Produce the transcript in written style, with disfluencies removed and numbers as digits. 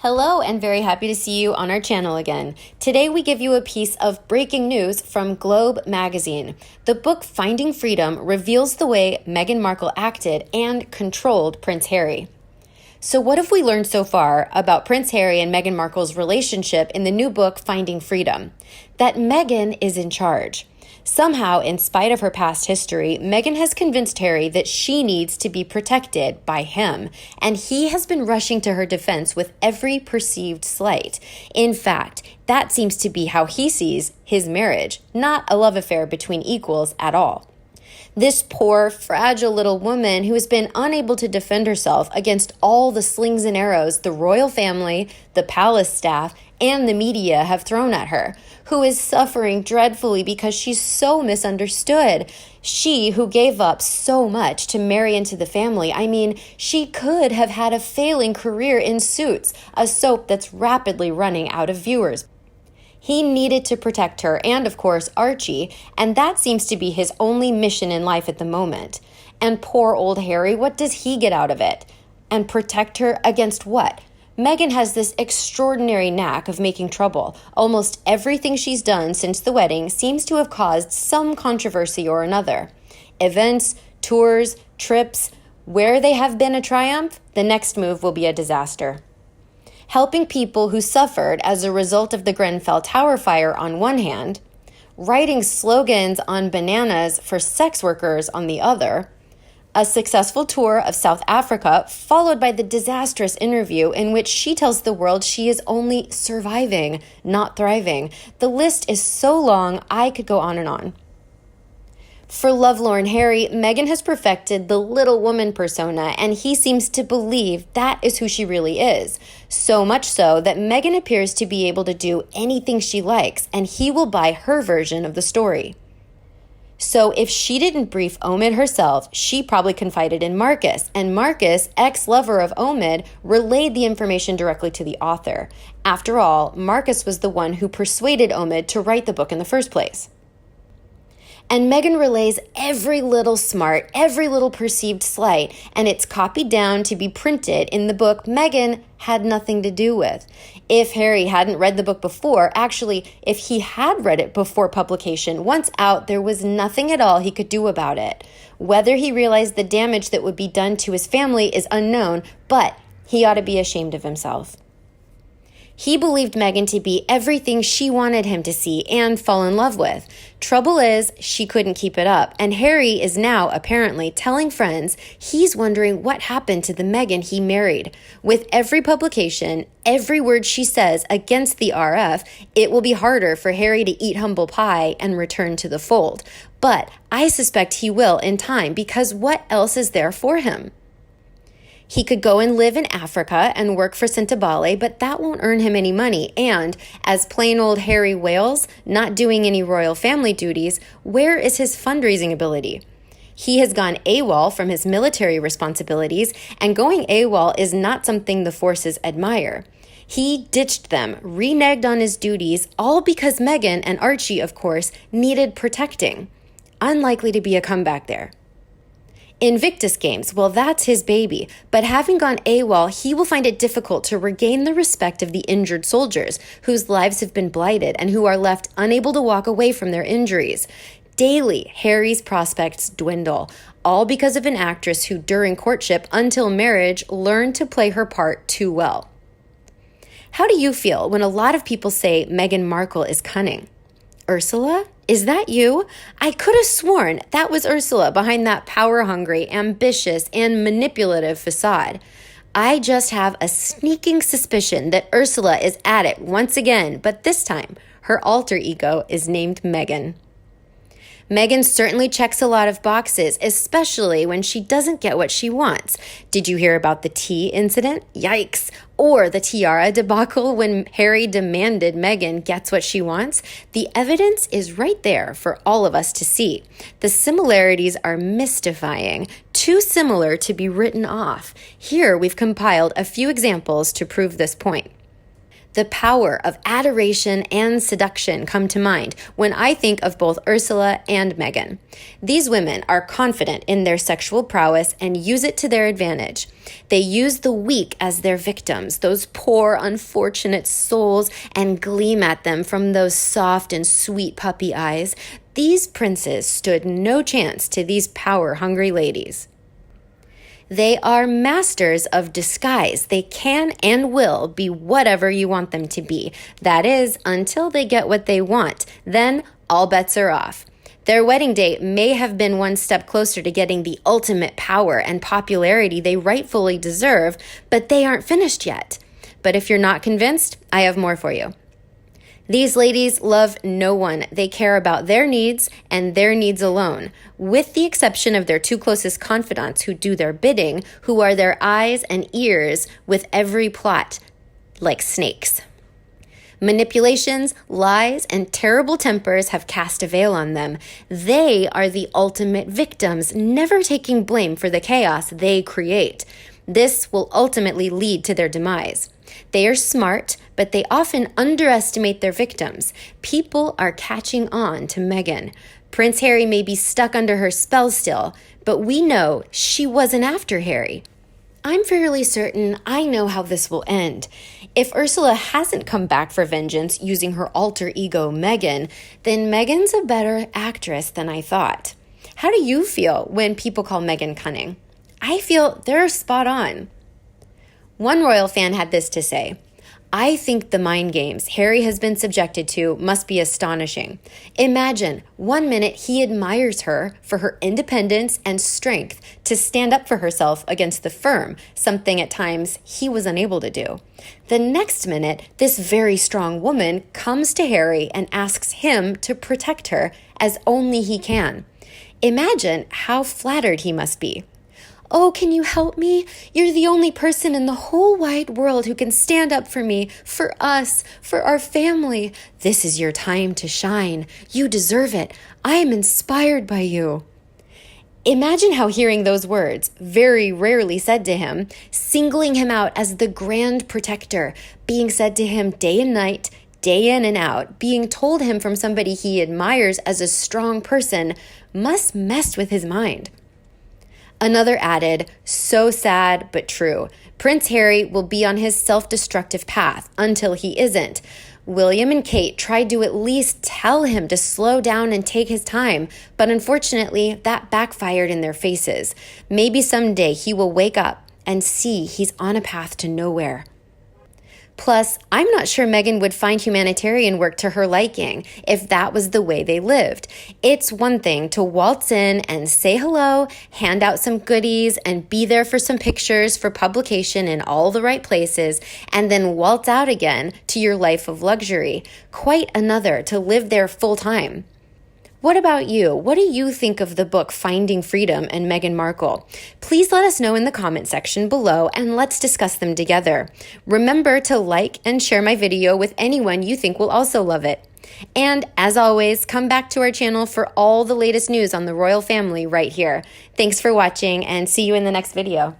Hello, and very happy to see you on our channel again. Today we give you a piece of breaking news from Globe magazine. The book Finding Freedom reveals the way Meghan Markle acted and controlled Prince Harry. So what have we learned so far about Prince Harry and Meghan Markle's relationship in the new book Finding Freedom? That Meghan is in charge. Somehow, in spite of her past history, Meghan has convinced Harry that she needs to be protected by him, and he has been rushing to her defense with every perceived slight. In fact, that seems to be how he sees his marriage, not a love affair between equals at all. This poor, fragile little woman who has been unable to defend herself against all the slings and arrows the royal family, the palace staff, and the media have thrown at her, who is suffering dreadfully because she's so misunderstood. She who gave up so much to marry into the family. I mean, she could have had a failing career in Suits, a soap that's rapidly running out of viewers. He needed to protect her and, of course, Archie, and that seems to be his only mission in life at the moment. And poor old Harry, what does he get out of it? And protect her against what? Meghan has this extraordinary knack of making trouble. Almost everything she's done since the wedding seems to have caused some controversy or another. Events, tours, trips, where they have been a triumph, the next move will be a disaster. Helping people who suffered as a result of the Grenfell Tower fire on one hand, writing slogans on bananas for sex workers on the other, a successful tour of South Africa followed by the disastrous interview in which she tells the world she is only surviving, not thriving. The list is so long, I could go on and on. For lovelorn Harry, Meghan has perfected the little woman persona, and he seems to believe that is who she really is. So much so that Meghan appears to be able to do anything she likes, and he will buy her version of the story. So if she didn't brief Omid herself, she probably confided in Marcus, and Marcus, ex-lover of Omid, relayed the information directly to the author. After all, Marcus was the one who persuaded Omid to write the book in the first place. And Meghan relays every little smart, every little perceived slight, and it's copied down to be printed in the book Meghan had nothing to do with. If Harry hadn't read the book before, actually, if he had read it before publication, once out, there was nothing at all he could do about it. Whether he realized the damage that would be done to his family is unknown, but he ought to be ashamed of himself. He believed Meghan to be everything she wanted him to see and fall in love with. Trouble is, she couldn't keep it up, and Harry is now, apparently, telling friends he's wondering what happened to the Meghan he married. With every publication, every word she says against the RF, it will be harder for Harry to eat humble pie and return to the fold. But I suspect he will in time, because what else is there for him? He could go and live in Africa and work for Sintabale, but that won't earn him any money. And as plain old Harry Wales, not doing any royal family duties, where is his fundraising ability? He has gone AWOL from his military responsibilities, and going AWOL is not something the forces admire. He ditched them, reneged on his duties, all because Meghan and Archie, of course, needed protecting. Unlikely to be a comeback there. Invictus Games, well, that's his baby, but having gone AWOL, he will find it difficult to regain the respect of the injured soldiers whose lives have been blighted and who are left unable to walk away from their injuries. Daily, Harry's prospects dwindle, all because of an actress who, during courtship until marriage, learned to play her part too well. How do you feel when a lot of people say Meghan Markle is cunning? Ursula? Is that you? I could have sworn that was Ursula behind that power-hungry, ambitious, and manipulative facade. I just have a sneaking suspicion that Ursula is at it once again, but this time, her alter ego is named Meghan. Meghan certainly checks a lot of boxes, especially when she doesn't get what she wants. Did you hear about the tea incident? Yikes! Or the tiara debacle when Harry demanded Meghan gets what she wants? The evidence is right there for all of us to see. The similarities are mystifying, too similar to be written off. Here we've compiled a few examples to prove this point. The power of adoration and seduction come to mind when I think of both Ursula and Meghan. These women are confident in their sexual prowess and use it to their advantage. They use the weak as their victims, those poor, unfortunate souls, and gleam at them from those soft and sweet puppy eyes. These princes stood no chance to these power-hungry ladies. They are masters of disguise. They can and will be whatever you want them to be. That is, until they get what they want. Then all bets are off. Their wedding date may have been one step closer to getting the ultimate power and popularity they rightfully deserve, but they aren't finished yet. But if you're not convinced, I have more for you. These ladies love no one. They care about their needs and their needs alone, with the exception of their two closest confidants who do their bidding, who are their eyes and ears with every plot, like snakes. Manipulations, lies, and terrible tempers have cast a veil on them. They are the ultimate victims, never taking blame for the chaos they create. This will ultimately lead to their demise. They are smart, but they often underestimate their victims. People are catching on to Meghan. Prince Harry may be stuck under her spell still, but we know she wasn't after Harry. I'm fairly certain I know how this will end. If Ursula hasn't come back for vengeance using her alter ego Meghan, then Meghan's a better actress than I thought. How do you feel when people call Meghan cunning? I feel they're spot on. One royal fan had this to say, I think the mind games Harry has been subjected to must be astonishing. Imagine, 1 minute he admires her for her independence and strength to stand up for herself against the firm, something at times he was unable to do. The next minute, this very strong woman comes to Harry and asks him to protect her as only he can. Imagine how flattered he must be. Oh, can you help me? You're the only person in the whole wide world who can stand up for me, for us, for our family. This is your time to shine. You deserve it. I am inspired by you. Imagine how hearing those words, very rarely said to him, singling him out as the grand protector, being said to him day and night, day in and out, being told him from somebody he admires as a strong person, must mess with his mind. Another added, so sad but true. Prince Harry will be on his self-destructive path until he isn't. William and Kate tried to at least tell him to slow down and take his time, but unfortunately that backfired in their faces. Maybe someday he will wake up and see he's on a path to nowhere. Plus, I'm not sure Meghan would find humanitarian work to her liking if that was the way they lived. It's one thing to waltz in and say hello, hand out some goodies, and be there for some pictures for publication in all the right places, and then waltz out again to your life of luxury. Quite another to live there full time. What about you? What do you think of the book Finding Freedom and Meghan Markle? Please let us know in the comment section below and let's discuss them together. Remember to like and share my video with anyone you think will also love it. And as always, come back to our channel for all the latest news on the royal family right here. Thanks for watching and see you in the next video.